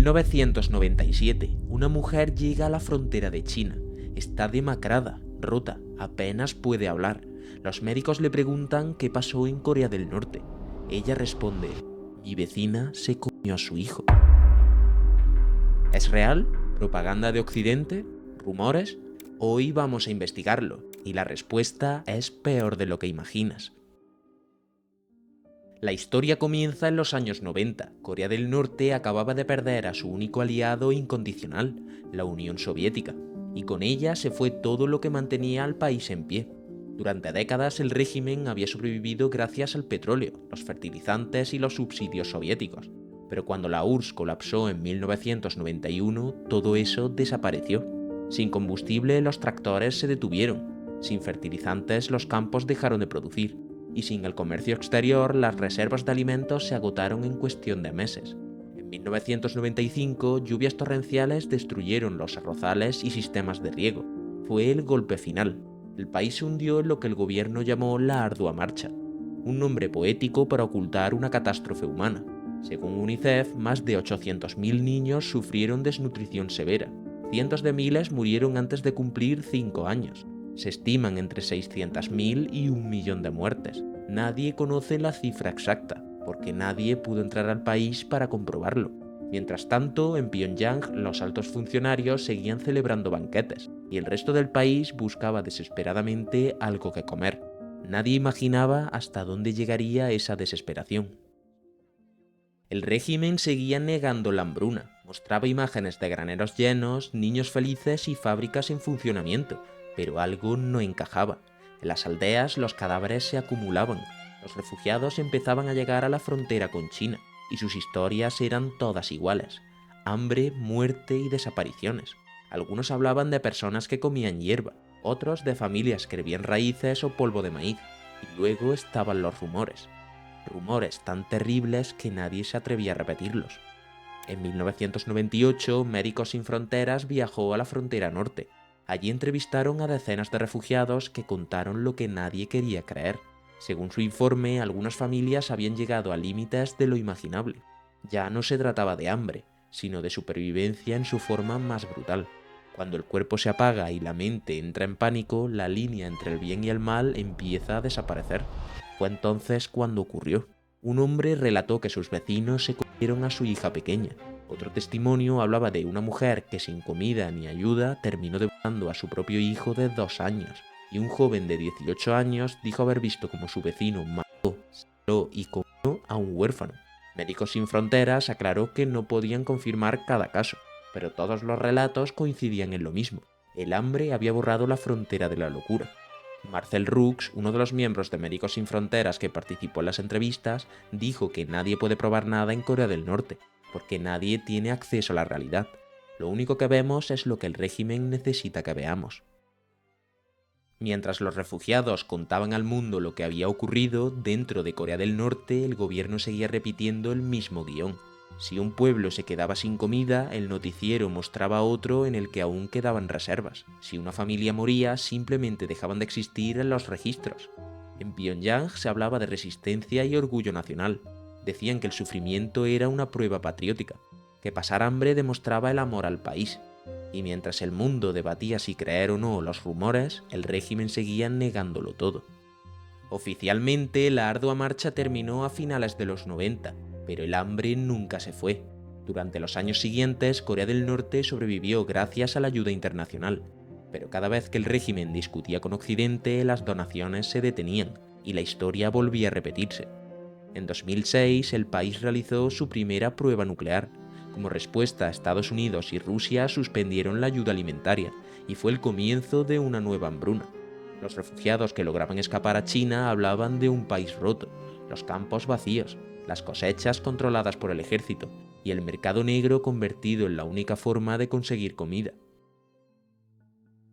1997, una mujer llega a la frontera de China. Está demacrada, rota, apenas puede hablar. Los médicos le preguntan qué pasó en Corea del Norte. Ella responde: mi vecina se comió a su hijo. ¿Es real? ¿Propaganda de Occidente? ¿Rumores? Hoy vamos a investigarlo, y la respuesta es peor de lo que imaginas. La historia comienza en los años 90. Corea del Norte acababa de perder a su único aliado incondicional, la Unión Soviética, y con ella se fue todo lo que mantenía al país en pie. Durante décadas el régimen había sobrevivido gracias al petróleo, los fertilizantes y los subsidios soviéticos. Pero cuando la URSS colapsó en 1991, todo eso desapareció. Sin combustible los tractores se detuvieron, sin fertilizantes los campos dejaron de producir, y sin el comercio exterior las reservas de alimentos se agotaron en cuestión de meses. En 1995, lluvias torrenciales destruyeron los arrozales y sistemas de riego. Fue el golpe final. El país se hundió en lo que el gobierno llamó la Ardua Marcha, un nombre poético para ocultar una catástrofe humana. Según UNICEF, más de 800.000 niños sufrieron desnutrición severa. Cientos de miles murieron antes de cumplir 5 años. Se estiman entre 600.000 y 1 millón de muertes. Nadie conoce la cifra exacta, porque nadie pudo entrar al país para comprobarlo. Mientras tanto, en Pyongyang, los altos funcionarios seguían celebrando banquetes, y el resto del país buscaba desesperadamente algo que comer. Nadie imaginaba hasta dónde llegaría esa desesperación. El régimen seguía negando la hambruna, mostraba imágenes de graneros llenos, niños felices y fábricas en funcionamiento, pero algo no encajaba. En las aldeas los cadáveres se acumulaban, los refugiados empezaban a llegar a la frontera con China, y sus historias eran todas iguales: hambre, muerte y desapariciones. Algunos hablaban de personas que comían hierba, otros de familias que hervían raíces o polvo de maíz, y luego estaban los rumores. Rumores tan terribles que nadie se atrevía a repetirlos. En 1998, Médicos Sin Fronteras viajó a la frontera norte. Allí entrevistaron a decenas de refugiados que contaron lo que nadie quería creer. Según su informe, algunas familias habían llegado a límites de lo imaginable. Ya no se trataba de hambre, sino de supervivencia en su forma más brutal. Cuando el cuerpo se apaga y la mente entra en pánico, la línea entre el bien y el mal empieza a desaparecer. Fue entonces cuando ocurrió. Un hombre relató que sus vecinos se comieron a su hija pequeña. Otro testimonio hablaba de una mujer que sin comida ni ayuda terminó devorando a su propio hijo de 2 años. Y un joven de 18 años dijo haber visto como su vecino mató, saló y comió a un huérfano. Médicos Sin Fronteras aclaró que no podían confirmar cada caso, pero todos los relatos coincidían en lo mismo: el hambre había borrado la frontera de la locura. Marcel Roux, uno de los miembros de Médicos Sin Fronteras que participó en las entrevistas, dijo que nadie puede probar nada en Corea del Norte, porque nadie tiene acceso a la realidad. Lo único que vemos es lo que el régimen necesita que veamos. Mientras los refugiados contaban al mundo lo que había ocurrido, dentro de Corea del Norte el gobierno seguía repitiendo el mismo guión. Si un pueblo se quedaba sin comida, el noticiero mostraba otro en el que aún quedaban reservas. Si una familia moría, simplemente dejaban de existir en los registros. En Pyongyang se hablaba de resistencia y orgullo nacional. Decían que el sufrimiento era una prueba patriótica, que pasar hambre demostraba el amor al país. Y mientras el mundo debatía si creer o no los rumores, el régimen seguía negándolo todo. Oficialmente, la ardua marcha terminó a finales de los 90, pero el hambre nunca se fue. Durante los años siguientes, Corea del Norte sobrevivió gracias a la ayuda internacional, pero cada vez que el régimen discutía con Occidente, las donaciones se detenían y la historia volvía a repetirse. En 2006, el país realizó su primera prueba nuclear. Como respuesta, Estados Unidos y Rusia suspendieron la ayuda alimentaria, y fue el comienzo de una nueva hambruna. Los refugiados que lograban escapar a China hablaban de un país roto, los campos vacíos, las cosechas controladas por el ejército, y el mercado negro convertido en la única forma de conseguir comida.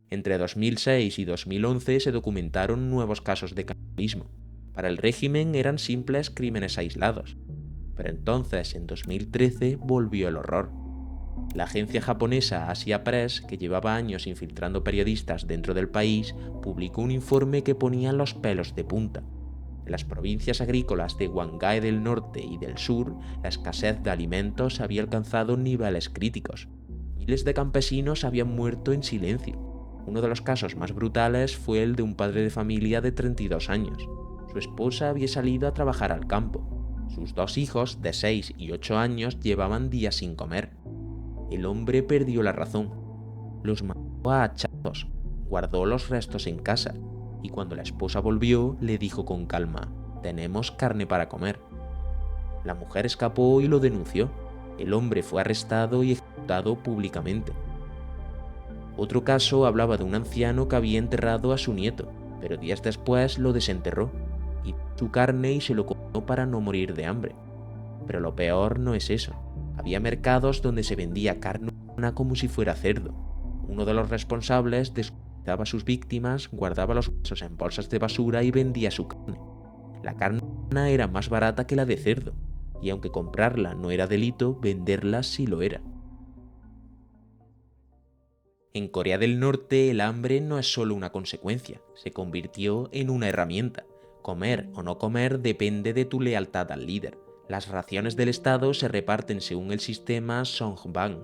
Entre 2006 y 2011 se documentaron nuevos casos de canibalismo. Para el régimen eran simples crímenes aislados. Pero entonces, en 2013, volvió el horror. La agencia japonesa Asia Press, que llevaba años infiltrando periodistas dentro del país, publicó un informe que ponía los pelos de punta. En las provincias agrícolas de Huangae del norte y del sur, la escasez de alimentos había alcanzado niveles críticos. Miles de campesinos habían muerto en silencio. Uno de los casos más brutales fue el de un padre de familia de 32 años. Su esposa había salido a trabajar al campo. Sus 2 hijos, de 6 y 8 años, llevaban días sin comer. El hombre perdió la razón. Los mató a hachazos, guardó los restos en casa, y cuando la esposa volvió, le dijo con calma: «Tenemos carne para comer». La mujer escapó y lo denunció. El hombre fue arrestado y ejecutado públicamente. Otro caso hablaba de un anciano que había enterrado a su nieto, pero días después lo desenterró, y su carne y se lo comió para no morir de hambre. Pero lo peor no es eso. Había mercados donde se vendía carne humana como si fuera cerdo. Uno de los responsables descuartizaba a sus víctimas, guardaba los huesos en bolsas de basura y vendía su carne. La carne humana era más barata que la de cerdo, y aunque comprarla no era delito, venderla sí lo era. En Corea del Norte el hambre no es solo una consecuencia, se convirtió en una herramienta. Comer o no comer depende de tu lealtad al líder. Las raciones del Estado se reparten según el sistema Songbang,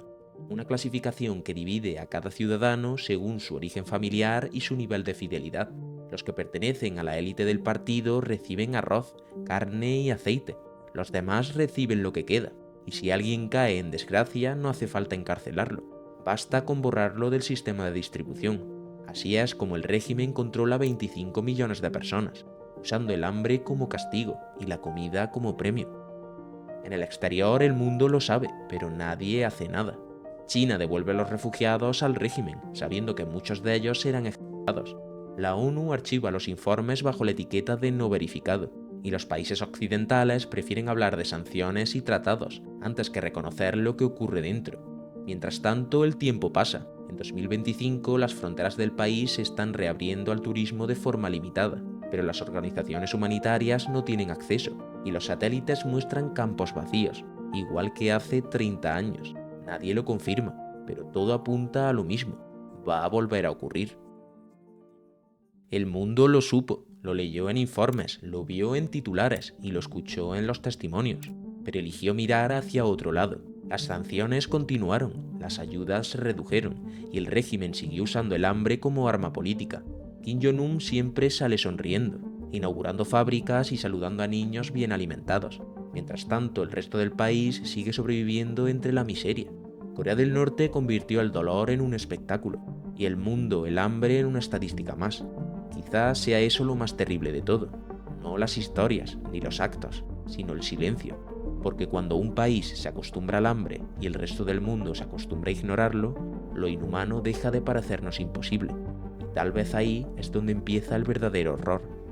una clasificación que divide a cada ciudadano según su origen familiar y su nivel de fidelidad. Los que pertenecen a la élite del partido reciben arroz, carne y aceite. Los demás reciben lo que queda, y si alguien cae en desgracia no hace falta encarcelarlo. Basta con borrarlo del sistema de distribución. Así es como el régimen controla 25 millones de personas, usando el hambre como castigo y la comida como premio. En el exterior el mundo lo sabe, pero nadie hace nada. China devuelve a los refugiados al régimen, sabiendo que muchos de ellos serán ejecutados. La ONU archiva los informes bajo la etiqueta de no verificado, y los países occidentales prefieren hablar de sanciones y tratados antes que reconocer lo que ocurre dentro. Mientras tanto, el tiempo pasa. En 2025 las fronteras del país se están reabriendo al turismo de forma limitada, pero las organizaciones humanitarias no tienen acceso, y los satélites muestran campos vacíos, igual que hace 30 años. Nadie lo confirma, pero todo apunta a lo mismo. Va a volver a ocurrir. El mundo lo supo, lo leyó en informes, lo vio en titulares y lo escuchó en los testimonios, pero eligió mirar hacia otro lado. Las sanciones continuaron, las ayudas se redujeron y el régimen siguió usando el hambre como arma política. Kim Jong-un siempre sale sonriendo, inaugurando fábricas y saludando a niños bien alimentados. Mientras tanto, el resto del país sigue sobreviviendo entre la miseria. Corea del Norte convirtió el dolor en un espectáculo y el mundo el hambre en una estadística más. Quizás sea eso lo más terrible de todo, no las historias ni los actos, sino el silencio. Porque cuando un país se acostumbra al hambre y el resto del mundo se acostumbra a ignorarlo, lo inhumano deja de parecernos imposible. Y tal vez ahí es donde empieza el verdadero horror.